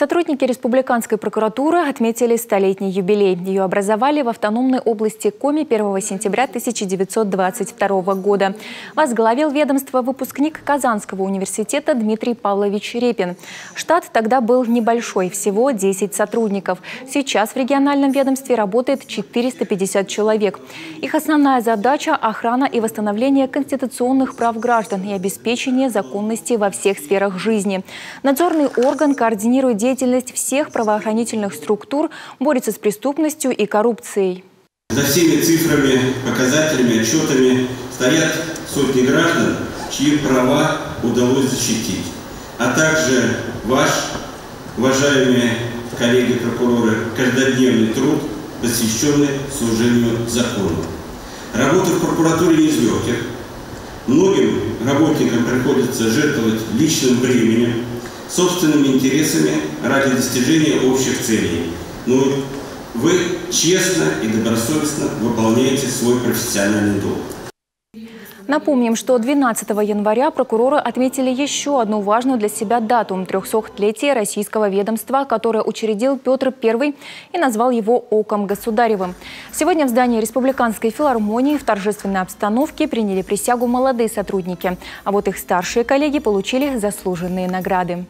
Сотрудники Республиканской прокуратуры отметили столетний юбилей. Ее образовали в автономной области Коми 1 сентября 1922 года. Возглавил ведомство выпускник Казанского университета Дмитрий Павлович Репин. Штат тогда был небольшой, всего 10 сотрудников. Сейчас в региональном ведомстве работает 450 человек. Их основная задача – охрана и восстановление конституционных прав граждан и обеспечение законности во всех сферах жизни. Надзорный орган координирует деятельность всех правоохранительных структур, борется с преступностью и коррупцией. За всеми цифрами, показателями, отчетами стоят сотни граждан, чьи права удалось защитить. А также ваш, уважаемые коллеги-прокуроры, каждодневный труд, посвященный служению закону. Работа в прокуратуре не из легких. Многим работникам приходится жертвовать личным временем, собственными интересами ради достижения общих целей. Но вы честно и добросовестно выполняете свой профессиональный долг. Напомним, что 12 января прокуроры отметили еще одну важную для себя дату – 300-летие российского ведомства, которое учредил Петр I и назвал его «Оком государевым». Сегодня в здании Республиканской филармонии в торжественной обстановке приняли присягу молодые сотрудники, а вот их старшие коллеги получили заслуженные награды.